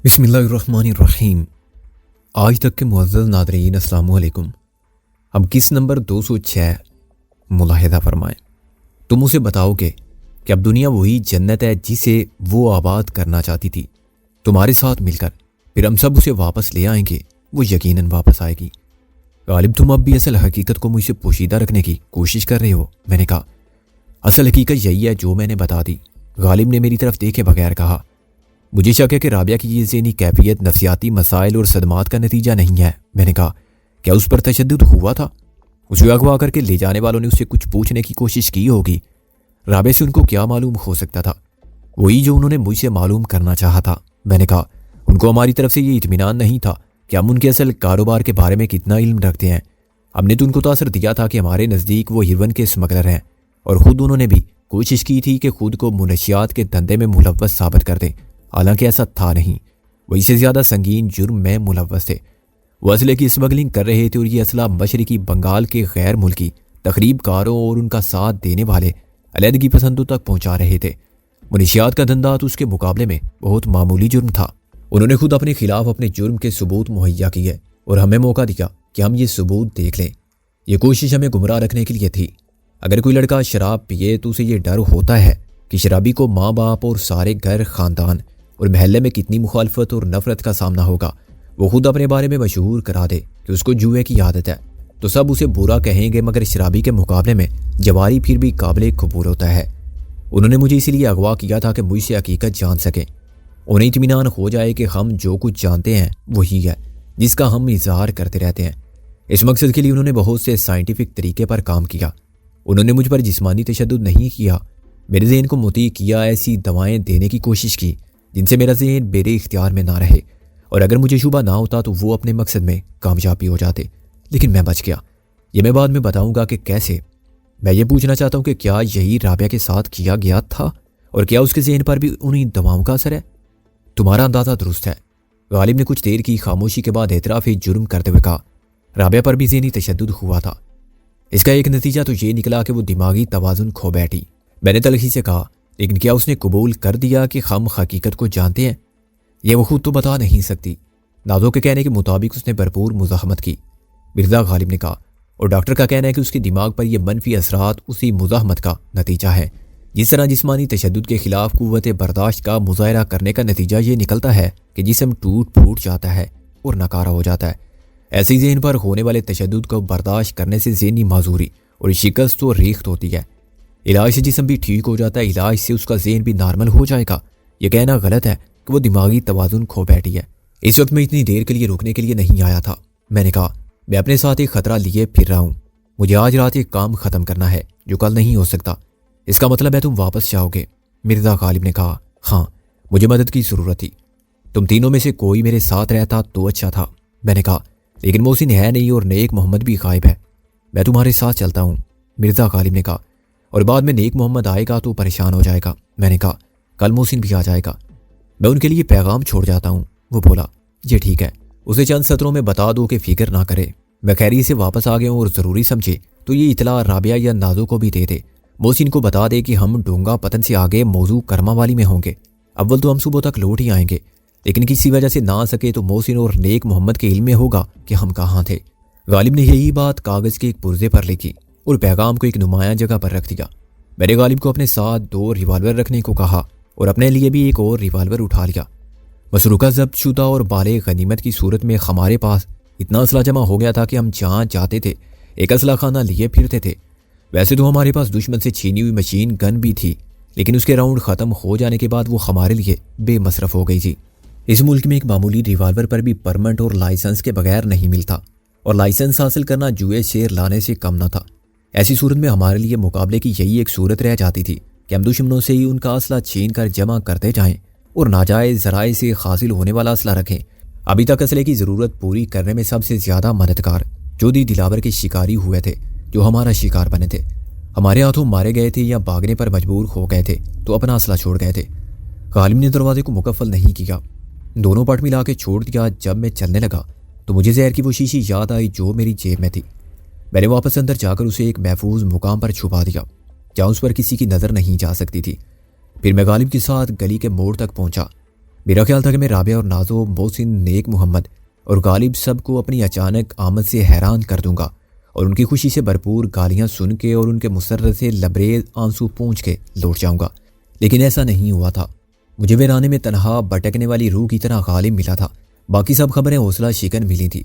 بسم اللہ الرحمن الرحیم۔ آج تک کے معزز ناظرین السلام علیکم۔ اب کس نمبر 206 ملاحظہ فرمائیں۔ تم اسے بتاؤ گے کہ اب دنیا وہی جنت ہے جسے وہ آباد کرنا چاہتی تھی تمہارے ساتھ مل کر، پھر ہم سب اسے واپس لے آئیں گے، وہ یقیناً واپس آئے گی۔ غالب تم اب بھی اصل حقیقت کو مجھ سے پوشیدہ رکھنے کی کوشش کر رہے ہو۔ میں نے کہا اصل حقیقت یہی ہے جو میں نے بتا دی۔ غالب نے میری طرف دیکھے بغیر کہا مجھے شک ہے کہ رابعہ کی یہ ذہنی کیفیت نفسیاتی مسائل اور صدمات کا نتیجہ نہیں ہے۔ میں نے کہا کیا اس پر تشدد ہوا تھا؟ اسے اغوا کر کے لے جانے والوں نے اسے کچھ پوچھنے کی کوشش کی ہوگی۔ رابعہ سے ان کو کیا معلوم ہو سکتا تھا؟ وہی جو انہوں نے مجھ سے معلوم کرنا چاہا تھا۔ میں نے کہا ان کو ہماری طرف سے یہ اطمینان نہیں تھا کہ ہم ان کے اصل کاروبار کے بارے میں کتنا علم رکھتے ہیں۔ ہم نے تو ان کو تاثر دیا تھا کہ ہمارے نزدیک وہ ہیروئن کے اسمگلر ہیں، اور خود انہوں نے بھی کوشش کی تھی کہ خود کو منشیات کے دھندے میں ملوث ثابت کر دیں، حالانکہ ایسا تھا نہیں۔ وہ اس سے زیادہ سنگین جرم میں ملوث تھے۔ وہ اسلحے کی اسمگلنگ کر رہے تھے، اور یہ اسلحہ مشرقی بنگال کے غیر ملکی تخریب کاروں اور ان کا ساتھ دینے والے علیحدگی پسندوں تک پہنچا رہے تھے۔ منشیات کا دھندا تو اس کے مقابلے میں بہت معمولی جرم تھا۔ انہوں نے خود اپنے خلاف اپنے جرم کے ثبوت مہیا کیے اور ہمیں موقع دیا کہ ہم یہ ثبوت دیکھ لیں۔ یہ کوشش ہمیں گمراہ رکھنے کے لیے تھی۔ اگر کوئی لڑکا شراب پیے تو اسے یہ ڈر ہوتا ہے کہ شرابی کو ماں باپ اور سارے گھر خاندان اور محلے میں کتنی مخالفت اور نفرت کا سامنا ہوگا۔ وہ خود اپنے بارے میں مشہور کرا دے کہ اس کو جوئے کی عادت ہے تو سب اسے برا کہیں گے، مگر شرابی کے مقابلے میں جواری پھر بھی قابل قبول ہوتا ہے۔ انہوں نے مجھے اسی لیے اغوا کیا تھا کہ مجھ سے حقیقت جان سکیں، انہیں اطمینان ہو جائے کہ ہم جو کچھ جانتے ہیں وہی ہے جس کا ہم اظہار کرتے رہتے ہیں۔ اس مقصد کے لیے انہوں نے بہت سے سائنٹیفک طریقے پر کام کیا۔ انہوں نے مجھ پر جسمانی تشدد نہیں کیا، میرے ذہن کو مطیع کیا، ایسی دوائیں دینے کی کوشش کی جن سے میرا ذہن میرے اختیار میں نہ رہے، اور اگر مجھے شبہ نہ ہوتا تو وہ اپنے مقصد میں کامیاب بھی ہو جاتے، لیکن میں بچ گیا۔ یہ میں بعد میں بتاؤں گا کہ کیسے۔ میں یہ پوچھنا چاہتا ہوں کہ کیا یہی رابعہ کے ساتھ کیا گیا تھا، اور کیا اس کے ذہن پر بھی انہی دواؤں کا اثر ہے؟ تمہارا اندازہ درست ہے۔ غالب نے کچھ دیر کی خاموشی کے بعد اعتراف جرم کرتے ہوئے کہا رابعہ پر بھی ذہنی تشدد ہوا تھا۔ اس کا ایک نتیجہ تو یہ نکلا کہ وہ دماغی توازن کھو بیٹھی۔ میں نے تلخی سے کہا لیکن کیا اس نے قبول کر دیا کہ ہم حقیقت کو جانتے ہیں؟ یہ وہ خود تو بتا نہیں سکتی۔ نازو کے کہنے کے مطابق اس نے بھرپور مزاحمت کی، مرزا غالب نے کہا، اور ڈاکٹر کا کہنا ہے کہ اس کے دماغ پر یہ منفی اثرات اسی مزاحمت کا نتیجہ ہے۔ جس طرح جسمانی تشدد کے خلاف قوت برداشت کا مظاہرہ کرنے کا نتیجہ یہ نکلتا ہے کہ جسم ٹوٹ پھوٹ جاتا ہے اور ناکارہ ہو جاتا ہے، ایسے ہی ذہن پر ہونے والے تشدد کو برداشت کرنے سے ذہنی معذوری اور شکست و ریخت ہوتی ہے۔ علاج سے جسم بھی ٹھیک ہو جاتا ہے، علاج سے اس کا ذہن بھی نارمل ہو جائے گا۔ یہ کہنا غلط ہے کہ وہ دماغی توازن کھو بیٹھی ہے۔ اس وقت میں اتنی دیر کے لیے رکنے کے لیے نہیں آیا تھا۔ میں نے کہا میں اپنے ساتھ ایک خطرہ لیے پھر رہا ہوں۔ مجھے آج رات ایک کام ختم کرنا ہے جو کل نہیں ہو سکتا۔ اس کا مطلب ہے تم واپس جاؤ گے؟ مرزا غالب نے کہا ہاں، مجھے مدد کی ضرورت تھی۔ تم تینوں میں سے کوئی میرے ساتھ رہتا تو اچھا تھا۔ میں نے کہا لیکن محسن ہے نہیں اور نیک محمد بھی غائب ہے۔ میں تمہارے ساتھ چلتا ہوں، مرزا غالب نے کہا، اور بعد میں نیک محمد آئے گا تو پریشان ہو جائے گا۔ میں نے کہا کل محسن بھی آ جائے گا، میں ان کے لیے پیغام چھوڑ جاتا ہوں۔ وہ بولا یہ ٹھیک ہے، اسے چند سطروں میں بتا دو کہ فکر نہ کرے، میں خیریت سے واپس آ گیا ہوں، اور ضروری سمجھے تو یہ اطلاع رابعہ یا نازو کو بھی دے دے۔ محسن کو بتا دے کہ ہم ڈونگا پتن سے آگے موضوع کرما والی میں ہوں گے۔ اول تو ہم صبح تک لوٹ ہی آئیں گے، لیکن کسی وجہ سے نہ آ سکے تو محسن اور نیک محمد کے علم میں ہوگا کہ ہم کہاں تھے۔ غالب نے یہی بات کاغذ کے ایک پرزے پر لکھی اور پیغام کو ایک نمایاں جگہ پر رکھ دیا۔ میں نے غالب کو اپنے ساتھ 2 ریوالور رکھنے کو کہا اور اپنے لیے بھی ایک اور ریوالور اٹھا لیا۔ مسروقہ ضبط شدہ اور بالغ غنیمت کی صورت میں ہمارے پاس اتنا اسلحہ جمع ہو گیا تھا کہ ہم جہاں جاتے تھے ایک اسلحہ خانہ لیے پھرتے تھے۔ ویسے تو ہمارے پاس دشمن سے چھینی ہوئی مشین گن بھی تھی، لیکن اس کے راؤنڈ ختم ہو جانے کے بعد وہ ہمارے لیے بے مصرف ہو گئی تھی۔ اس ملک میں ایک معمولی ریوالور پر بھی پرمٹ اور لائسنس کے بغیر نہیں ملتا، اور لائسنس حاصل کرنا جوئے شیر لانے سے کم نہ تھا۔ ایسی صورت میں ہمارے لیے مقابلے کی یہی ایک صورت رہ جاتی تھی کہ ہم دشمنوں سے ہی ان کا اسلحہ چھین کر جمع کرتے جائیں اور ناجائز ذرائع سے حاصل ہونے والا اسلحہ رکھیں۔ ابھی تک اسلحے کی ضرورت پوری کرنے میں سب سے زیادہ مددگار جودی دلاور کے شکاری ہوئے تھے، جو ہمارا شکار بنے تھے۔ ہمارے ہاتھوں مارے گئے تھے یا بھاگنے پر مجبور ہو گئے تھے تو اپنا اسلحہ چھوڑ گئے تھے۔ غالب نے دروازے کو مکفل نہیں کیا، دونوں پٹ ملا کے چھوڑ دیا۔ جب میں چلنے لگا تو مجھے زہر کی وہ شیشی یاد آئی جو میری جیب میں تھی۔ میں نے واپس اندر جا کر اسے ایک محفوظ مقام پر چھپا دیا جہاں اس پر کسی کی نظر نہیں جا سکتی تھی۔ پھر میں غالب کے ساتھ گلی کے موڑ تک پہنچا۔ میرا خیال تھا کہ میں رابعہ اور نازو، محسن، نیک محمد اور غالب سب کو اپنی اچانک آمد سے حیران کر دوں گا اور ان کی خوشی سے بھرپور گالیاں سن کے اور ان کے مسرت سے لبریز آنسو پونچھ کے لوٹ جاؤں گا، لیکن ایسا نہیں ہوا تھا۔ مجھے ویرانے میں تنہا بھٹکنے والی روح کی طرح غالب ملا تھا۔ باقی سب خبریں حوصلہ شکن ملی تھی۔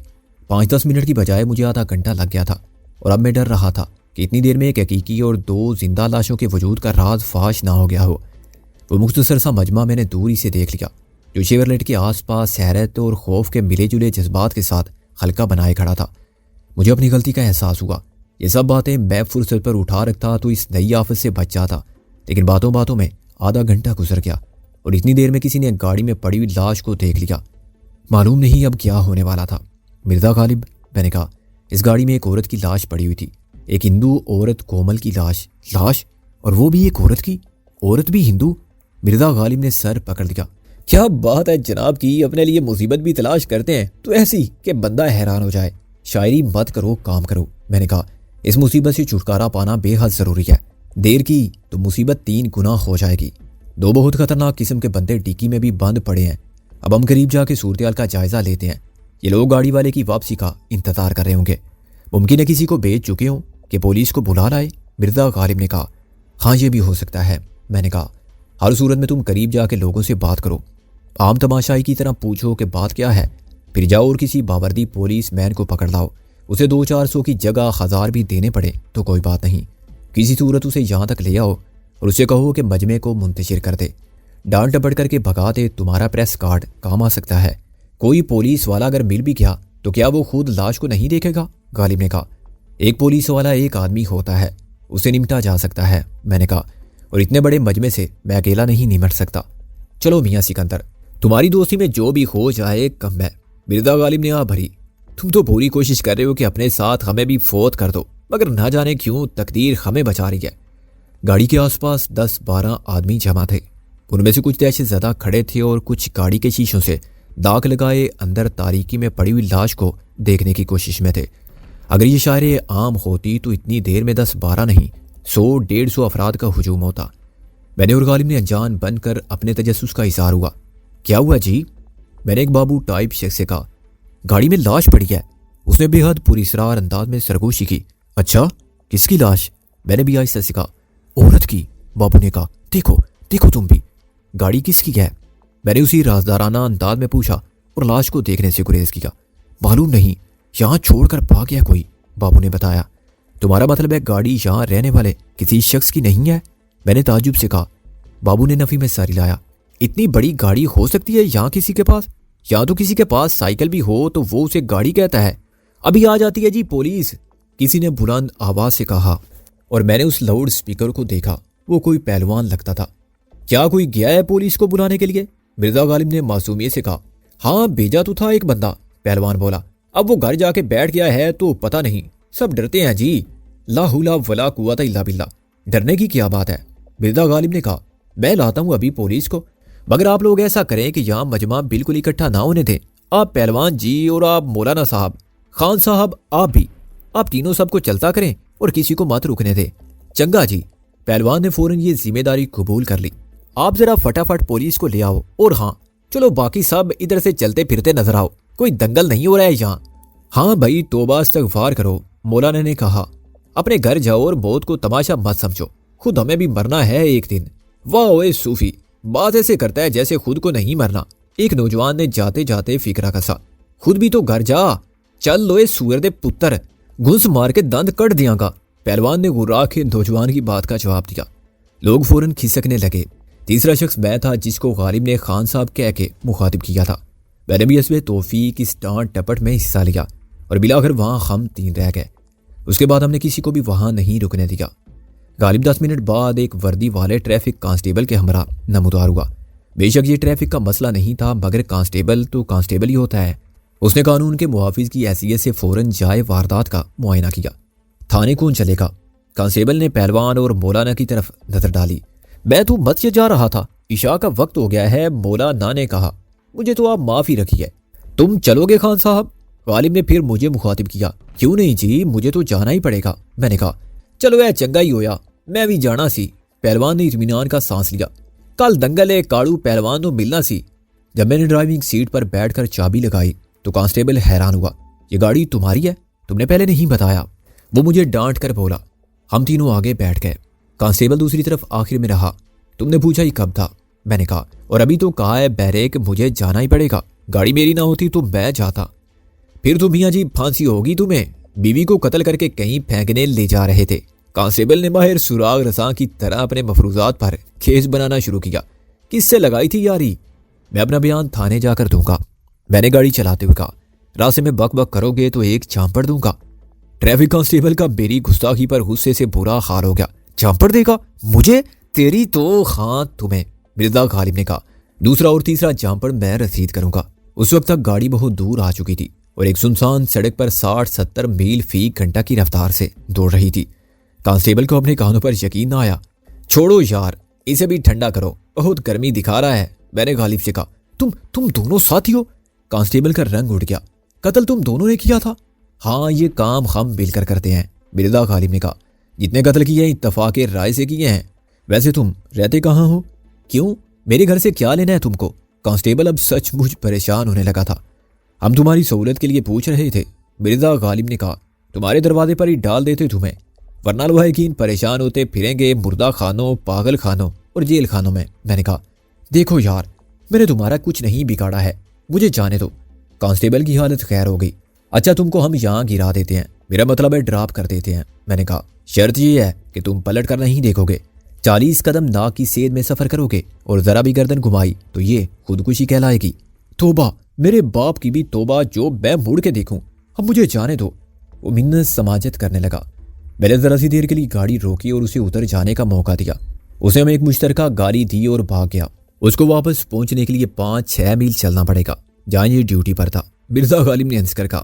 5-10 منٹ کی بجائے مجھے آدھا گھنٹہ لگ گیا تھا، اور اب میں ڈر رہا تھا کہ اتنی دیر میں ایک حقیقی اور 2 زندہ لاشوں کے وجود کا راز فاش نہ ہو گیا ہو۔ وہ مختصر سا مجمع میں نے دوری سے دیکھ لیا، جو شیورلیٹ کے آس پاس حیرت اور خوف کے ملے جلے جذبات کے ساتھ حلقہ بنائے کھڑا تھا۔ مجھے اپنی غلطی کا احساس ہوا۔ یہ سب باتیں میں فرصت پر اٹھا رکھتا تو اس نئی آفت سے بچ جاتا، لیکن باتوں باتوں میں آدھا گھنٹہ گزر گیا اور اتنی دیر میں کسی نے گاڑی میں پڑی ہوئی لاش کو دیکھ لیا۔ معلوم نہیں اب کیا ہونے والا تھا۔ مرزا غالب، میں نے کہا، اس گاڑی میں ایک عورت کی لاش پڑی ہوئی تھی، ایک ہندو عورت کومل کی لاش۔ اور وہ بھی ایک عورت کی؟ عورت بھی ہندو؟ مرزا غالب نے سر پکڑ لیا۔ کیا بات ہے جناب کی، اپنے لیے مصیبت بھی تلاش کرتے ہیں تو ایسی کہ بندہ حیران ہو جائے۔ شاعری مت کرو، کام کرو، میں نے کہا۔ اس مصیبت سے چھٹکارا پانا بے حد ضروری ہے۔ دیر کی تو مصیبت 3 گنا ہو جائے گی۔ 2 بہت خطرناک قسم کے بندے ڈکی میں بھی بند پڑے ہیں۔ اب ہم قریب جا کے صورتحال کا جائزہ لیتے ہیں۔ یہ لوگ گاڑی والے کی واپسی کا انتظار کر رہے ہوں گے۔ ممکن ہے کسی کو بھیج چکے ہوں کہ پولیس کو بلا لائے، مرزا غالب نے کہا۔ ہاں یہ بھی ہو سکتا ہے، میں نے کہا۔ ہر صورت میں تم قریب جا کے لوگوں سے بات کرو، عام تماشائی کی طرح پوچھو کہ بات کیا ہے، پھر جاؤ اور کسی باوردی پولیس مین کو پکڑ لاؤ۔ اسے 200-400 کی جگہ 1000 بھی دینے پڑے تو کوئی بات نہیں۔ کسی صورت اسے یہاں تک لے آؤ اور اسے کہو کہ مجمع کو منتشر کر دے، ڈانٹ ڈپٹ کر کے بھگا دے۔ تمہارا پریس کارڈ کام آ سکتا ہے۔ کوئی پولیس والا اگر مل بھی گیا تو کیا وہ خود لاش کو نہیں دیکھے گا؟ غالب نے کہا۔ ایک پولیس والا ایک آدمی ہوتا ہے، اسے نمٹا جا سکتا ہے، میں نے کہا، اور اتنے بڑے مجمع سے میں اکیلا نہیں نمٹ سکتا۔ چلو میاں سکندر، تمہاری دوستی میں جو بھی ہو جائے کم ہے، مرزا غالب نے آ بھری۔ تم تو پوری کوشش کر رہے ہو کہ اپنے ساتھ ہمیں بھی فوت کر دو، مگر نہ جانے کیوں تقدیر ہمیں بچا رہی ہے۔ گاڑی کے آس پاس 10-12 آدمی جمع تھے۔ ان میں سے کچھ دہشت زدہ کھڑے تھے اور کچھ گاڑی کے شیشوں سے داغ لگائے اندر تاریکی میں پڑی ہوئی لاش کو دیکھنے کی کوشش میں تھے۔ اگر یہ شاعری عام ہوتی تو اتنی دیر میں 10-12 نہیں 100-150 افراد کا ہجوم ہوتا۔ میں نے اور غالب نے انجان بن کر اپنے تجسس کا اظہار ہوا۔ کیا ہوا جی؟ میں نے ایک بابو ٹائپ شخص سے کہا۔ گاڑی میں لاش پڑی ہے، اس نے بے حد پراسرار انداز میں سرگوشی کی۔ اچھا، کس کی لاش؟ میں نے بھی آہستہ سے کہا۔ عورت کی، بابو نے کہا۔ دیکھو تم بھی، گاڑی کس کی ہے؟ میں نے اسی رازدارانہ انداز میں پوچھا اور لاش کو دیکھنے سے گریز کیا۔ معلوم نہیں، یہاں چھوڑ کر بھاگ گیا کوئی، بابو نے بتایا۔ تمہارا مطلب ہے گاڑی یہاں رہنے والے کسی شخص کی نہیں ہے؟ میں نے تعجب سے کہا۔ بابو نے نفی میں ساری لایا۔ اتنی بڑی گاڑی ہو سکتی ہے یہاں کسی کے پاس؟ یا تو کسی کے پاس سائیکل بھی ہو تو وہ اسے گاڑی کہتا ہے۔ ابھی آ جاتی ہے جی پولیس، کسی نے بلند آواز سے کہا، اور میں نے اس لاؤڈ سپیکر کو دیکھا۔ وہ کوئی پہلوان لگتا تھا۔ کیا کوئی گیا ہے پولیس کو بلانے کے لیے؟ مرزا غالب نے معصومیت سے کہا۔ ہاں بھیجا تو تھا ایک بندہ، پہلوان بولا۔ اب وہ گھر جا کے بیٹھ گیا ہے تو پتہ نہیں، سب ڈرتے ہیں جی۔ لا حول ولا قوت الا باللہ، ڈرنے کی کیا بات ہے؟ مرزا غالب نے کہا۔ میں لاتا ہوں ابھی پولیس کو، مگر آپ لوگ ایسا کریں کہ یہاں مجمع بالکل اکٹھا نہ ہونے دیں۔ آپ پہلوان جی اور آپ مولانا صاحب، خان صاحب آپ بھی، آپ تینوں سب کو چلتا کریں اور کسی کو مت رکنے دیں۔ چنگا جی، پہلوان نے فوراً یہ ذمہ داری قبول کر لی۔ آپ ذرا فٹافٹ پولیس کو لے آؤ، اور ہاں چلو باقی سب ادھر سے چلتے پھرتے نظر آؤ، کوئی دنگل نہیں ہو رہا ہے یہاں۔ ہاں بھائی توبہ استغفار کرو، مولانا نے کہا۔ اپنے گھر جاؤ اور موت کو تماشا مت سمجھو، خود ہمیں بھی مرنا ہے ایک دن۔ واہ اوے صوفی، بات ایسے کرتا ہے جیسے خود کو نہیں مرنا، ایک نوجوان نے جاتے جاتے فکرہ کسا۔ خود بھی تو گھر جا، چل لوئے سور دے پتر، گھنس مار کے دند کٹ دیاں گا، پہلوان نے غرا کے نوجوان کی بات کا جواب دیا۔ لوگ فوراً کھسکنے لگے۔ تیسرا شخص میں تھا جس کو غالب نے خان صاحب کہہ کے مخاطب کیا تھا۔ میں نے بھی حسب توفیق اس ڈانٹ ٹپٹ میں حصہ لیا اور بلاخر وہاں ہم 3 رہ گئے۔ اس کے بعد ہم نے کسی کو بھی وہاں نہیں رکنے دیا۔ غالب 10 منٹ بعد ایک وردی والے ٹریفک کانسٹیبل کے ہمراہ نمودار ہوا۔ بے شک یہ ٹریفک کا مسئلہ نہیں تھا، مگر کانسٹیبل تو کانسٹیبل ہی ہوتا ہے۔ اس نے قانون کے محافظ کی حیثیت سے فوراً جائے واردات کا معائنہ کیا۔ تھانے کون چلے گا؟ کانسٹیبل نے پہلوان اور مولانا کی طرف نظر ڈالی۔ میں تو مسجد جا رہا تھا، عشاء کا وقت ہو گیا ہے، مولانا نے کہا۔ مجھے تو آپ معافی رکھیے۔ تم چلو گے خان صاحب؟ غالب نے پھر مجھے مخاطب کیا۔ کیوں نہیں جی، مجھے تو جانا ہی پڑے گا، میں نے کہا۔ چلو اے چنگا ہی ہویا، میں بھی جانا سی۔ پہلوان نے اطمینان کا سانس لیا۔ کل دنگل ہے کاڑو پہلوان تو ملنا سی، جب میں نے ڈرائیونگ سیٹ پر بیٹھ کر چابی لگائی تو کانسٹیبل حیران ہوا، یہ گاڑی تمہاری ہے؟ تم نے پہلے نہیں بتایا۔ وہ مجھے ڈانٹ کر بولا۔ ہم تینوں آگے بیٹھ گئے، کانسٹیبل دوسری طرف آخر میں رہا۔ تم نے پوچھا یہ کب تھا؟ میں نے کہا، اور ابھی تو کہا ہے بہرے کہ مجھے جانا ہی پڑے گا، گاڑی میری نہ ہوتی تو میں جاتا۔ پھر تو میاں جی پھانسی ہوگی تمہیں، بیوی کو قتل کر کے کہیں پھینکنے لے جا رہے تھے۔ کانسٹیبل نے ماہر سراغ رساں کی طرح اپنے مفروضات پر کیس بنانا شروع کیا۔ کس سے لگائی تھی یاری؟ میں اپنا بیان تھانے جا کر دوں گا، میں نے گاڑی چلاتے ہوئے کہا۔ راستے میں بک بک کرو گے تو ایک چانپڑ دوں گا۔ ٹریفک کانسٹیبل کا میری گستاخی پر غصے سے برا حال ہو گیا۔ چانپڑ دے گا مجھے؟ تیری تو خاں تمہیں، مرزا غالب نے کہا۔ دوسرا اور تیسرا چانپڑ میں رسید کروں گا۔ اس وقت تک گاڑی بہت دور آ چکی تھی اور ایک سنسان سڑک پر 60-70 میل فی گھنٹہ کی رفتار سے دوڑ رہی تھی۔ کانسٹیبل کو اپنے کانوں پر یقین نہ آیا۔ چھوڑو یار، اسے بھی ٹھنڈا کرو، بہت گرمی دکھا رہا ہے، میں نے غالب سے کہا۔ تم دونوں ساتھی ہو؟ کانسٹیبل کا رنگ اٹھ گیا۔ قتل تم دونوں نے کیا تھا؟ ہاں، یہ کام ہم مل کر کرتے ہیں، مرزا غالب نے کہا۔ جتنے قتل کیے ہیں اتفاق رائے سے کیے ہیں۔ ویسے تم رہتے کہاں ہو؟ کیوں، میرے گھر سے کیا لینا ہے تم کو؟ کانسٹیبل اب سچ مجھ پریشان ہونے لگا تھا۔ ہم تمہاری سہولت کے لیے پوچھ رہے تھے، مرزا غالب نے کہا۔ تمہارے دروازے پر ہی ڈال دیتے تمہیں، ورنہ لوہیکین پریشان ہوتے پھریں گے مردہ خانوں، پاگل خانوں اور جیل خانوں میں نے کہا۔ دیکھو یار، میں نے تمہارا کچھ نہیں بگاڑا ہے، مجھے جانے دو۔ کانسٹیبل کی حالت خیر ہو گئی۔ اچھا، تم کو ہم یہاں گرا دیتے ہیں، میرا مطلب ہے ڈراپ کر دیتے ہیں، میں نے کہا۔ شرط یہ ہے کہ تم پلٹ کر نہیں دیکھو گے، 40 قدم ناک کی سید میں سفر کرو گے اور ذرا بھی گردن گھمائی تو یہ خودکشی کہلائے گی۔ توبہ، میرے باپ کی بھی توبہ جو میں مڑ کے دیکھوں، اب مجھے جانے دو۔ وہ منت سماجت کرنے لگا۔ میں نے ذرا سی دیر کے لیے گاڑی روکی اور اسے اتر جانے کا موقع دیا۔ اسے ہمیں ایک مشترکہ گاڑی دی اور بھاگ گیا۔ اس کو واپس پہنچنے کے لیے 5-6 میل چلنا پڑے گا جہاں یہ ڈیوٹی پر تھا۔ مرزا غالب نے ہنس کر کہا،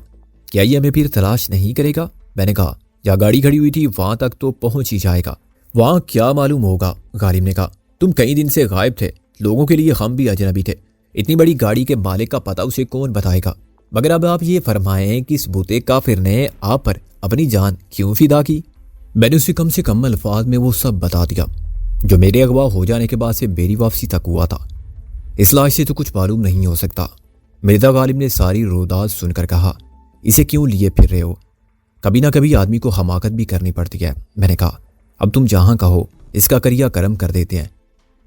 کیا یہ ہمیں پھر تلاش نہیں کرے گا؟ میں نے کہا، جہاں گاڑی کھڑی ہوئی تھی وہاں تک تو پہنچ ہی جائے گا، وہاں کیا معلوم ہوگا؟ غالب نے کہا، تم کئی دن سے غائب تھے، لوگوں کے لیے ہم بھی اجنبی تھے، اتنی بڑی گاڑی کے مالک کا پتہ اسے کون بتائے گا؟ مگر اب آپ یہ فرمائیں کہ اس بوتے کافر نے آپ پر اپنی جان کیوں فدا کی؟ میں نے اسے کم الفاظ میں وہ سب بتا دیا جو میرے اغوا ہو جانے کے بعد سے میری واپسی تک ہوا تھا۔ اس لاش سے تو کچھ معلوم نہیں ہو سکتا۔ مرزا غالب نے ساری روداد سن کر کہا، اسے کیوں لیے پھر رہے ہو؟ کبھی نہ کبھی آدمی کو حماقت بھی کرنی پڑتی ہے، میں نے کہا۔ اب تم جہاں کہو اس کا کریا کرم کر دیتے ہیں،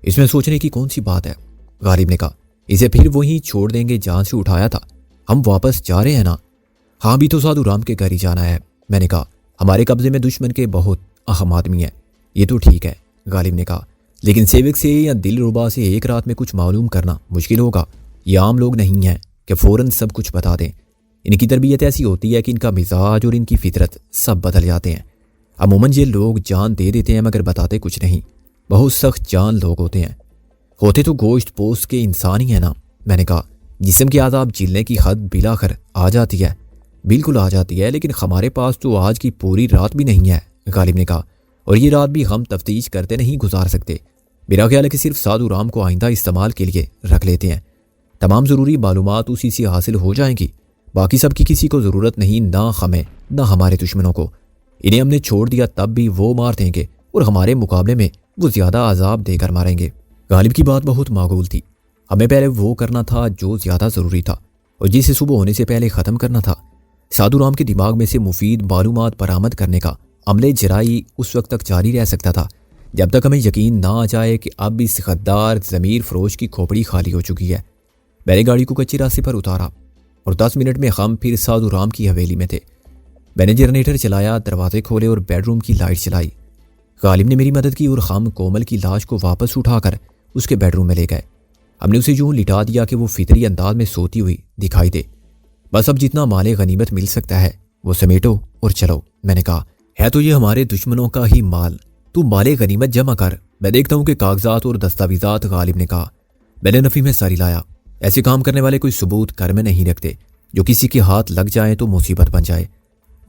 اس میں سوچنے کی کون سی بات ہے؟ غالب نے کہا، اسے پھر وہیں چھوڑ دیں گے جہاں سے اٹھایا تھا، ہم واپس جا رہے ہیں نا؟ ہاں، بھی تو سادھو رام کے گھر ہی جانا ہے، میں نے کہا۔ ہمارے قبضے میں دشمن کے بہت اہم آدمی ہیں، یہ تو ٹھیک ہے، غالب نے کہا، لیکن سیوک سے یا دل ربا سے ایک رات میں کچھ معلوم کرنا مشکل ہوگا۔ یہ عام لوگ نہیں ہیں کہ فوراً سب کچھ بتا دیں، ان کی تربیت ایسی ہوتی ہے کہ ان کا مزاج اور ان کی فطرت سب بدل جاتے ہیں۔ عموماً یہ لوگ جان دے دیتے ہیں مگر بتاتے کچھ نہیں، بہت سخت جان لوگ ہوتے ہیں، ہوتے تو گوشت پوست کے انسان ہی ہیں نا، میں نے کہا۔ جسم کی عذاب جلنے کی حد بلاخر آ جاتی ہے، بالکل آ جاتی ہے، لیکن ہمارے پاس تو آج کی پوری رات بھی نہیں ہے، غالب نے کہا، اور یہ رات بھی ہم تفتیش کرتے نہیں گزار سکتے۔ میرا خیال ہے کہ صرف سادھو رام کو آئندہ استعمال کے لیے رکھ لیتے ہیں، تمام ضروری معلومات اسی سے حاصل ہو جائیں گی، باقی سب کی کسی کو ضرورت نہیں، نہ ہمیں نہ ہمارے دشمنوں کو۔ انہیں ہم نے چھوڑ دیا تب بھی وہ مار دیں گے اور ہمارے مقابلے میں وہ زیادہ عذاب دے کر ماریں گے۔ غالب کی بات بہت معقول تھی، ہمیں پہلے وہ کرنا تھا جو زیادہ ضروری تھا اور جسے صبح ہونے سے پہلے ختم کرنا تھا۔ سادھو رام کے دماغ میں سے مفید معلومات برآمد کرنے کا عمل جرائی اس وقت تک جاری رہ سکتا تھا جب تک ہمیں یقین نہ آ جائے کہ اب اس غدار ضمیر فروش کی کھوپڑی خالی ہو چکی ہے۔ میں نے گاڑی کو کچے راستے پر اتارا اور 10 منٹ میں ہم پھر سادھو رام کی حویلی میں تھے۔ میں نے جنریٹر چلایا، دروازے کھولے اور بیڈ روم کی لائٹ چلائی۔ غالب نے میری مدد کی اور ہم کومل کی لاش کو واپس اٹھا کر اس کے بیڈ روم میں لے گئے۔ ہم نے اسے یوں لٹا دیا کہ وہ فطری انداز میں سوتی ہوئی دکھائی دے۔ بس اب جتنا مال غنیمت مل سکتا ہے وہ سمیٹو اور چلو، میں نے کہا۔ ہے تو یہ ہمارے دشمنوں کا ہی مال، تو مال غنیمت جمع کر، میں دیکھتا ہوں کہ کاغذات اور دستاویزات، غالب نے کہا۔ میں نے نفی میں ساری لایا، ایسے کام کرنے والے کوئی ثبوت گھر میں نہیں رکھتے، جو کسی کے ہاتھ لگ جائیں تو مصیبت بن جائے۔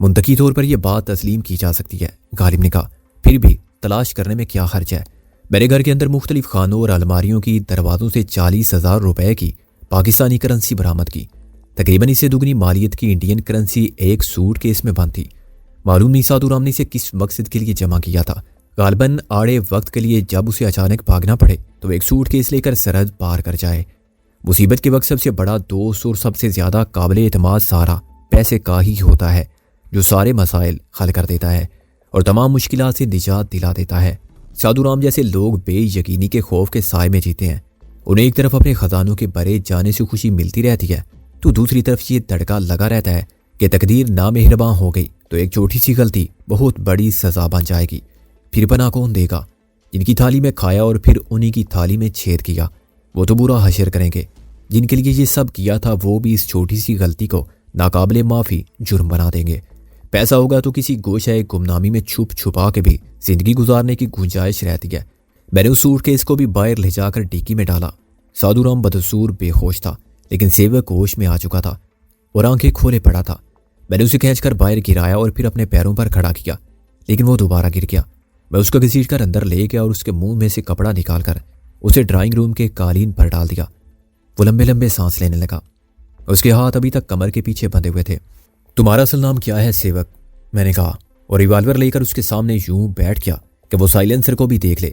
منطقی طور پر یہ بات تسلیم کی جا سکتی ہے، غالب نے کہا، پھر بھی تلاش کرنے میں کیا حرج ہے؟ میں نے گھر کے اندر مختلف خانوں اور الماریوں کی دروازوں سے 40,000 روپے کی پاکستانی کرنسی برآمد کی، تقریباً اسے دگنی مالیت کی انڈین کرنسی ایک سوٹ کیس میں بند تھی۔ معلوم نہیں سادھو رام نے اسے کس مقصد کے لیے جمع کیا تھا، غالباً آڑے وقت کے لیے جب اسے اچانک بھاگنا پڑے تو ایک سوٹ کیس لے کر سرحد پار کر جائے۔ مصیبت کے وقت سب سے بڑا دوست اور سب سے زیادہ قابل اعتماد سہارا پیسے کا ہی ہوتا ہے، جو سارے مسائل حل کر دیتا ہے اور تمام مشکلات سے نجات دلا دیتا ہے۔ سادھو رام جیسے لوگ بے یقینی کے خوف کے سائے میں جیتے ہیں۔ انہیں ایک طرف اپنے خزانوں کے بھرے جانے سے خوشی ملتی رہتی ہے، تو دوسری طرف یہ دھڑکا لگا رہتا ہے کہ تقدیر نامہرباں ہو گئی تو ایک چھوٹی سی غلطی بہت بڑی سزا بن جائے گی۔ پھر پناہ کون دے گا؟ جن کی تھالی میں کھایا اور پھر انہی کی تھالی میں چھید کیا، وہ تو برا حشر کریں گے۔ جن کے لیے یہ سب کیا تھا وہ بھی اس چھوٹی سی غلطی کو ناقابل معافی جرم بنا دیں گے۔ پیسہ ہوگا تو کسی گوشہ گمنامی میں چھپ چھپا کے بھی زندگی گزارنے کی گنجائش رہتی ہے۔ میں نے اس سوٹ کیس کو بھی باہر لے جا کر ڈیکی میں ڈالا۔ سادھو رام بدسور بے ہوش تھا، لیکن سیوک ہوش میں آ چکا تھا اور آنکھیں کھولے پڑا تھا۔ میں نے اسے کھینچ کر باہر گرایا اور پھر اپنے پیروں پر کھڑا کیا، لیکن وہ دوبارہ گر گیا۔ میں اس کو گھسیٹ کر اندر لے گیا اور اس کے منہ میں سے کپڑا نکال کر اسے ڈرائنگ روم کے قالین پر ڈال دیا۔ وہ لمبے لمبے سانس لینے لگا۔ اس کے ہاتھ ابھی تک کمر کے پیچھے بندھے ہوئے تھے۔ تمہارا اصل نام کیا ہے سیوک؟ میں نے کہا، اور ریوالور لے کر اس کے سامنے یوں بیٹھ گیا کہ وہ سائلنسر کو بھی دیکھ لے۔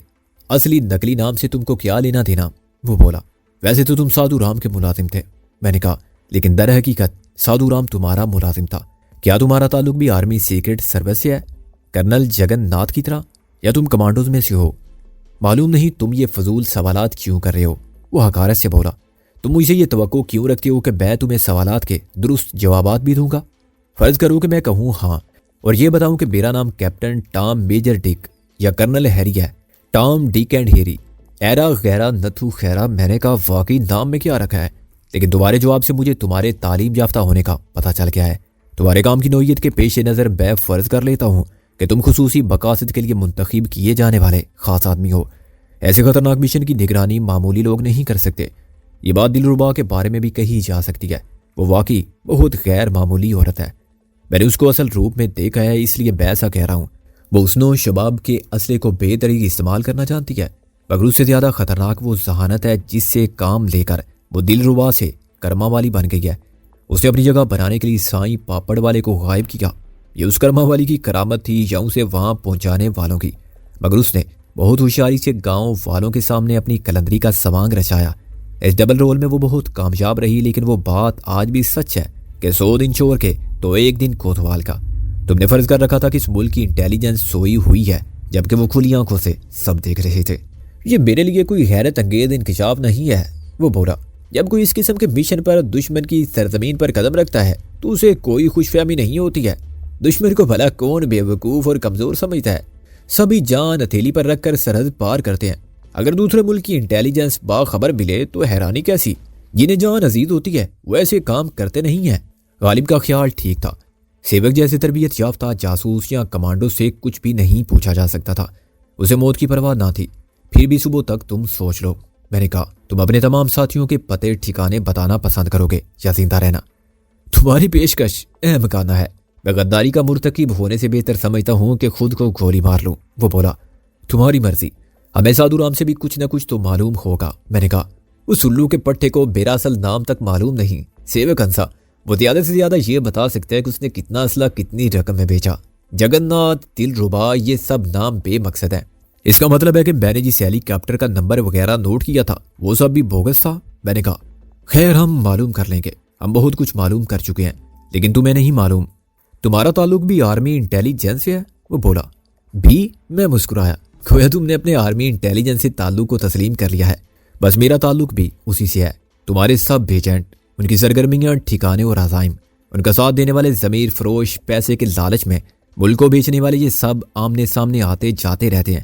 اصلی نقلی نام سے تم کو کیا لینا دینا؟ وہ بولا، ویسے تو تم سادھو رام کے ملازم تھے۔ میں نے کہا، لیکن در حقیقت سادھو رام تمہارا ملازم تھا۔ کیا تمہارا تعلق بھی آرمی سیکرٹ سروس سے ہے، کرنل جگن ناتھ کی طرح، یا تم کمانڈوز میں سے ہو؟ معلوم نہیں تم یہ فضول سوالات کیوں کر رہے ہو، وہ حقارت سے بولا۔ تم مجھے یہ توقع کیوں رکھتے ہو کہ میں تمہیں سوالات کے درست جوابات بھی دوں گا؟ فرض کرو کہ میں کہوں ہاں، اور یہ بتاؤں کہ میرا نام کیپٹن ٹام میجر ڈک یا کرنل ہیری ہے، ٹام ڈک اینڈ ہیری، ایرا غیرہ نتھو خیرہ۔ میں نے کہا، واقعی نام میں کیا رکھا ہے؟ لیکن تمہارے جواب سے مجھے تمہارے تعلیم یافتہ ہونے کا پتہ چل گیا ہے۔ تمہارے کام کی نوعیت کے پیش نظر میں فرض کر لیتا ہوں کہ تم خصوصی مقاصد کے لیے منتخب کیے جانے والے خاص آدمی ہو۔ ایسے خطرناک مشن کی نگرانی معمولی لوگ نہیں کر سکتے۔ یہ بات دلربا کے بارے میں بھی کہی جا سکتی ہے۔ وہ واقعی بہت غیر معمولی عورت ہے۔ میں نے اس کو اصل روپ میں دیکھا ہے، اس لیے میں ایسا کہہ رہا ہوں۔ وہ حسن و شباب کے اسلحے کو بے طریق استعمال کرنا جانتی ہے، مگر اس سے زیادہ خطرناک وہ ذہانت ہے جس سے کام لے کر وہ دلربا سے کرما والی بن گئی ہے۔ اسے اپنی جگہ بنانے کے لیے سائیں پاپڑ والے کو غائب کیا۔ یہ اس کرما والی کی کرامت تھی یا اسے وہاں پہنچانے والوں کی؟ مگر اس نے بہت ہوشیاری سے گاؤں والوں کے سامنے اپنی کلندری کا سوانگ رچایا۔ اس ڈبل رول میں وہ بہت کامیاب رہی، لیکن وہ بات آج بھی سچ ہے کہ 100 دن چور کے تو ایک دن کوتوال کا۔ تم نے فرض کر رکھا تھا کہ اس ملک کی انٹیلیجنس سوئی ہوئی ہے، جبکہ وہ کھلی آنکھوں سے سب دیکھ رہے تھے۔ یہ میرے لیے کوئی حیرت انگیز انکشاف نہیں ہے، وہ بولا۔ جب کوئی اس قسم کے مشن پر دشمن کی سرزمین پر قدم رکھتا ہے تو اسے کوئی خوش فہمی نہیں ہوتی ہے۔ دشمن کو بھلا کون بے وقوف اور کمزور سمجھتا ہے؟ سبھی جان ہتھیلی پر رکھ کر سرحد پار کرتے ہیں۔ اگر دوسرے ملک کی انٹیلیجنس باخبر ملے تو حیرانی کیسی؟ جنہیں جان عزیز ہوتی ہے وہ ایسے کام کرتے نہیں ہیں۔ غالب کا خیال ٹھیک تھا۔ سیوک جیسے تربیت یافتہ جاسوس یا کمانڈو سے کچھ بھی نہیں پوچھا جا سکتا تھا۔ اسے موت کی پرواہ نہ تھی۔ پھر بھی صبح تک تم سوچ لو، میں نے کہا۔ تم اپنے تمام ساتھیوں کے پتے ٹھکانے بتانا پسند کرو گے یا زندہ رہنا؟ تمہاری پیشکش اہم کانا ہے۔ میں غداری کا مرتکب ہونے سے بہتر سمجھتا ہوں کہ خود کو گولی مار لوں، وہ بولا۔ تمہاری مرضی، ہمیں سادھو رام سے بھی کچھ نہ کچھ تو معلوم ہوگا، میں نے کہا۔ اس الو کے پٹھے کو میرا اصل نام تک معلوم نہیں، سیوک ہنسا۔ وہ زیادہ سے زیادہ یہ بتا سکتا ہے کہ اس نے کتنا اسلحہ کتنی رقم میں بیچا۔ جگن ناتھ، دلربا، یہ سب نام بے مقصد ہیں۔ اس کا مطلب ہے کہ میں نے جس ہیلی کاپٹر کا نمبر وغیرہ نوٹ کیا تھا وہ سب بھی بوگس تھا، میں نے کہا۔ خیر، ہم معلوم کر لیں گے، ہم بہت کچھ معلوم کر چکے ہیں، لیکن تمہیں نہیں معلوم۔ تمہارا تعلق بھی آرمی انٹیلیجنس سے ہے، وہ بولا۔ بھی؟ میں مسکرایا۔ گویا تم نے اپنے آرمی انٹیلیجنس سے تعلق کو تسلیم کر لیا ہے۔ بس میرا تعلق بھی اسی سے ہے۔ تمہارے سب ایجنٹ، ان کی سرگرمیاں، ٹھکانے اور عزائم، ان کا ساتھ دینے والے ضمیر فروش، پیسے کے لالچ میں ملک کو بیچنے والے، یہ سب آمنے سامنے آتے جاتے رہتے ہیں۔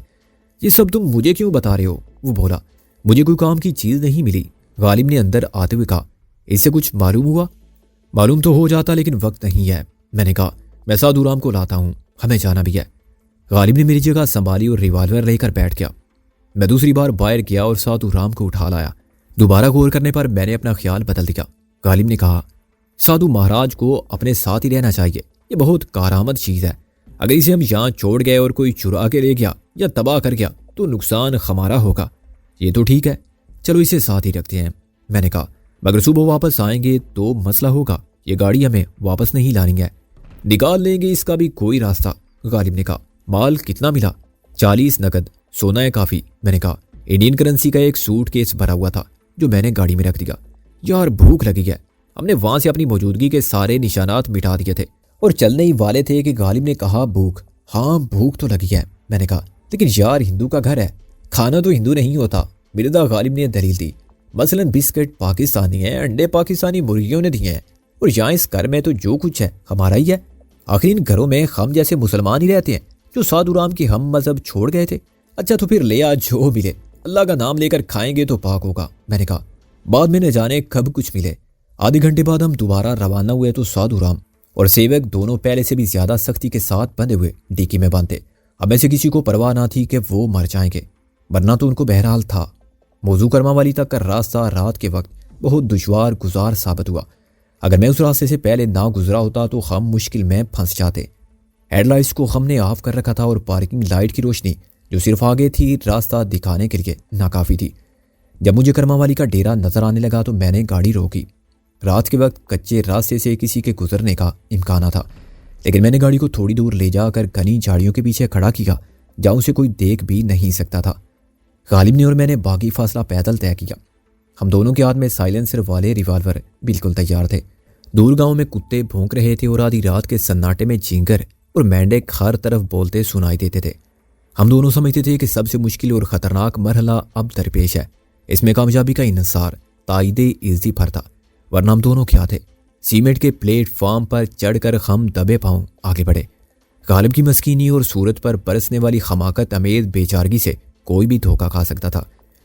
یہ سب تم مجھے کیوں بتا رہے ہو؟ وہ بولا۔ مجھے کوئی کام کی چیز نہیں ملی، غالب نے اندر آتے ہوئے کہا۔ اس سے کچھ معلوم ہوا؟ معلوم تو ہو جاتا لیکن وقت نہیں ہے، میں نے کہا۔ میں سادھو رام کو لاتا ہوں، ہمیں جانا بھی ہے۔ غالب نے میری جگہ سنبھالی اور ریوالور لے کر بیٹھ گیا۔ میں دوسری بار باہر گیا اور سادھو رام کو اٹھا لایا۔ دوبارہ غور کرنے پر میں نے اپنا خیال بدل دیا۔ غالب نے کہا، سادھو مہاراج کو اپنے ساتھ ہی رہنا چاہیے، یہ بہت کارآمد چیز ہے۔ اگر اسے ہم یہاں چھوڑ گئے اور کوئی چرا کے لے گیا یا تباہ کر گیا تو نقصان ہمارا ہوگا۔ یہ تو ٹھیک ہے، چلو اسے ساتھ ہی رکھتے ہیں، میں نے کہا۔ مگر صبح واپس آئیں گے تو مسئلہ ہوگا، یہ گاڑی ہمیں واپس نہیں لانی ہے، نکال لیں گے اس کا بھی کوئی راستہ، غالب نے کہا۔ مال کتنا ملا؟ 40 نقد، سونا ہے کافی، میں نے کہا۔ انڈین کرنسی کا ایک سوٹ کیس بھرا ہوا تھا جو میں نے گاڑی میں رکھ دیا۔ یار بھوک لگی ہے۔ ہم نے وہاں سے اپنی موجودگی کے سارے نشانات مٹا دیے تھے اور چلنے ہی والے تھے کہ غالب نے کہا بھوک۔ ہاں بھوک تو لگی ہے، میں نے کہا، لیکن یار ہندو کا گھر ہے، کھانا تو ہندو نہیں ہوتا۔ مرزا غالب نے دلیل دی، مثلا بسکٹ پاکستانی ہیں، انڈے پاکستانی مرغیوں نے دیے ہیں، اور یہاں اس گھر میں تو جو کچھ ہے ہمارا ہی ہے۔ آخر ان گھروں میں ہم جیسے مسلمان ہی رہتے ہیں جو سادھو رام کے ہم مذہب چھوڑ گئے تھے۔ اچھا تو پھر لے آج جو ملے، اللہ کا نام لے کر کھائیں گے تو پاک ہوگا، میں نے کہا۔ بعد میں نہ جانے کب کچھ ملے۔ آدھے گھنٹے بعد ہم دوبارہ روانہ ہوئے تو سادھو رام اور سیوک دونوں پہلے سے بھی زیادہ سختی کے ساتھ بندھے ہوئے ڈیکی میں باندھے۔ اب ایسے کسی کو پرواہ نہ تھی کہ وہ مر جائیں گے، ورنہ تو ان کو بہرحال تھا۔ موضوع کرما والی تک کا راستہ رات کے وقت بہت دشوار گزار ثابت ہوا۔ اگر میں اس راستے سے پہلے نہ گزرا ہوتا تو ہم مشکل میں پھنس جاتے۔ ہیڈ لائٹس کو ہم نے آف کر رکھا تھا اور پارکنگ لائٹ کی روشنی جو صرف آگے تھی راستہ دکھانے کے لیے ناکافی تھی۔ جب مجھے کرما والی کا ڈیرا نظر آنے لگا تو میں نے گاڑی روکی۔ رات کے وقت کچے راستے سے کسی کے گزرنے کا امکان نہ تھا، لیکن میں نے گاڑی کو تھوڑی دور لے جا کر گھنی جھاڑیوں کے پیچھے کھڑا کیا جہاں اسے کوئی دیکھ بھی نہیں سکتا تھا۔ غالب نے اور میں نے باقی فاصلہ پیدل طے کیا۔ ہم دونوں کے ہاتھ میں سائلنسر والے ریوالور بالکل تیار تھے۔ دور گاؤں میں کتے بھونک رہے تھے اور آدھی رات کے سناٹے میں جھینگر اور مینڈک ہر طرف بولتے سنائی دیتے تھے۔ ہم دونوں سمجھتے تھے کہ سب سے مشکل اور خطرناک مرحلہ اب درپیش ہے۔ اس میں کامیابی کا انحصار تائید عزتی پر تھا، ورنہ ہم دونوں کیا تھے؟ سیمنٹ کے پلیٹ فارم پر چڑھ کر ہم دبے پاؤں آگے بڑھے۔ غالب کی مسکینی اور صورت پر برسنے والی حماقت امیز بے چارگی سے کوئی بھی دھوکہ کھا سکتا تھا،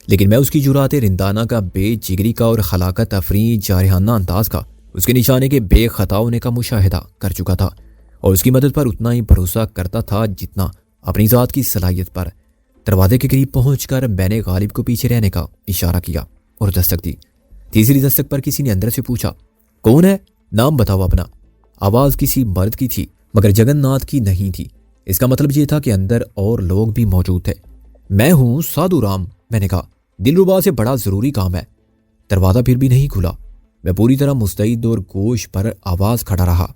لیکن میں اس کی جرات رندانہ کا، بے جگری کا اور خلاقت افریح جارحانہ انداز کا، اس کے نشانے کے بے خطا ہونے کا مشاہدہ کر چکا تھا اور اس کی مدد پر اتنا ہی بھروسہ کرتا تھا جتنا اپنی ذات کی صلاحیت پر۔ دروازے کے قریب پہنچ کر میں نے غالب کو پیچھے رہنے کا اشارہ کیا اور دستک دی۔ تیسری دستک پر کسی نے اندر سے پوچھا، کون ہے؟ نام بتاؤ اپنا۔ آواز کسی مرد کی تھی مگر جگن ناتھ کی نہیں تھی۔ اس کا مطلب یہ تھا کہ اندر اور لوگ بھی موجود تھے۔ میں ہوں سادھو رام، میں نے کہا، دلربا سے بڑا ضروری کام ہے۔ دروازہ پھر بھی نہیں کھلا۔ میں پوری طرح مستعد اور گوش پر آواز کھڑا رہا۔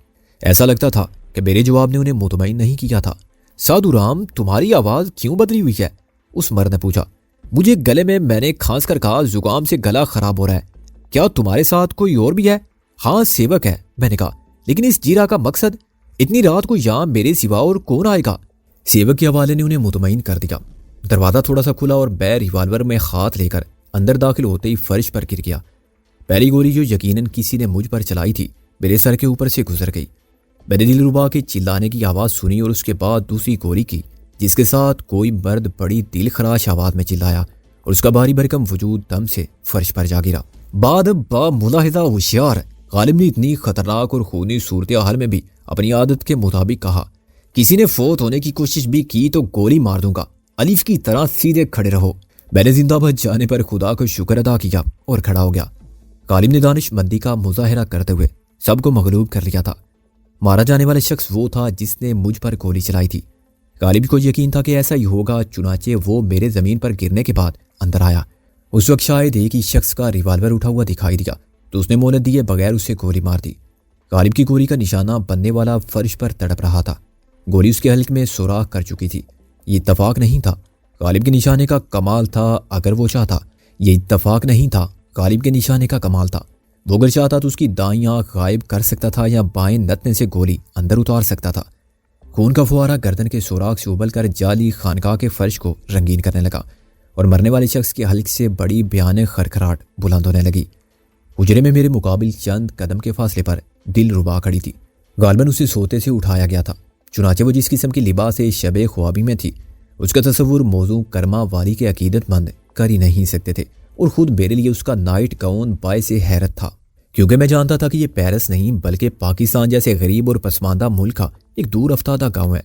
ایسا لگتا تھا کہ میرے جواب نے انہیں مطمئن نہیں کیا تھا۔ سادھو رام، تمہاری آواز کیوں بدلی ہوئی ہے؟ اس مرد نے پوچھا۔ مجھے گلے میں نے کھانس کر کہا، زکام سے گلا خراب ہو رہا ہے۔ کیا تمہارے ساتھ کوئی اور بھی ہے؟ ہاں سیوک ہے، میں نے کہا، لیکن اس جیرا کا مقصد؟ اتنی رات کو یہاں میرے سوا اور کون آئے گا؟ سیوک کے حوالے نے انہیں مطمئن کر دیا۔ دروازہ تھوڑا سا کھلا اور بے ریوالور میں ہاتھ لے کر اندر داخل ہوتے ہی فرش پر گر گیا۔ پہلی گولی جو یقیناً کسی نے مجھ پر چلائی تھی میرے سر کے اوپر سے گزر گئی۔ میں نے دلربا کے چلانے کی آواز سنی اور اس کے بعد دوسری گولی کی جس کے ساتھ کوئی مرد بڑی دل خراش آواز میں چلایا اور اس کا بھاری بھرکم وجود دم سے فرش پر جا گرا۔ بعد با ملاحظہ ہوشیار غالب نے اتنی خطرناک اور خونی صورتحال میں بھی اپنی عادت کے مطابق کہا، کسی نے فوت ہونے کی کوشش بھی کی تو گولی مار دوں گا، الف کی طرح سیدھے کھڑے رہو۔ میں نے زندہ بچ جانے پر خدا کو شکر ادا کیا اور کھڑا ہو گیا۔ غالب نے دانش مندی کا مظاہرہ کرتے ہوئے سب کو مغلوب کر لیا تھا۔ مارا جانے والا شخص وہ تھا جس نے مجھ پر گولی چلائی تھی۔ غالب کو یقین تھا کہ ایسا ہی ہوگا، چنانچہ وہ میرے زمین پر گرنے کے بعد اندر آیا۔ اس وقت شاید ایک ہی شخص کا ریوالور اٹھا ہوا دکھائی دیا تو اس نے مہلت دیے بغیر اسے گولی مار دی۔ غالب کی گولی کا نشانہ بننے والا فرش پر تڑپ رہا تھا۔ گولی اس کے حلق میں سوراخ کر چکی تھی۔ یہ اتفاق نہیں تھا، غالب کے نشانے کا کمال تھا۔ اگر وہ چاہتا، یہ اتفاق نہیں تھا، غالب کے نشانے کا کمال تھا۔ وہ اگر چاہتا تو اس کی دائیں آنکھ غائب کر سکتا تھا یا بائیں نتنے سے گولی اندر اتار سکتا تھا۔ خون کا فوارہ گردن کے سوراخ سے ابل کر جعلی خانقاہ کے فرش کو رنگین کرنے لگا اور مرنے والے شخص کے حلق سے بڑی بھیانک خرخراہٹ بلند ہونے لگی۔ حجرے میں میرے مقابل چند قدم کے فاصلے پر دلربا کھڑی تھی۔ غالباً اسے سوتے سے اٹھایا گیا تھا، چنانچہ وہ جس قسم کی لباس شب خوابی میں تھی اس کا تصور موضوع کرما والی کے عقیدت مند کر ہی نہیں سکتے تھے، اور خود میرے لیے اس کا نائٹ گاؤن باعث حیرت تھا، کیونکہ میں جانتا تھا کہ یہ پیرس نہیں بلکہ پاکستان جیسے غریب اور پسماندہ ملک کا ایک دور افتادہ گاؤں ہے۔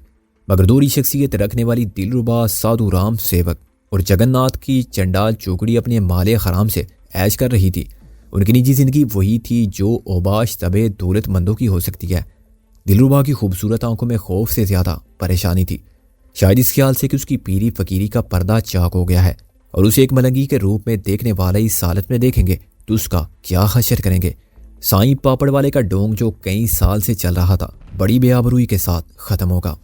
مگر دوری شخصیت رکھنے والی دلربا سادھو رام سیوک اور جگن ناتھ کی چنڈال چوکڑی اپنے مال حرام سے عیش کر رہی تھی۔ ان کی نجی زندگی وہی تھی جو اوباش طبع دولت مندوں کی ہو سکتی ہے۔ دلربا کی خوبصورت آنکھوں میں خوف سے زیادہ پریشانی تھی، شاید اس خیال سے کہ اس کی پیری فقیری کا پردہ چاک ہو گیا ہے اور اسے ایک ملنگی کے روپ میں دیکھنے والے اس حالت میں دیکھیں گے تو اس کا کیا حشر کریں گے۔ سائیں پاپڑ والے کا ڈونگ جو کئی سال سے چل رہا تھا بڑی بے آبروئی کے ساتھ ختم ہوگا۔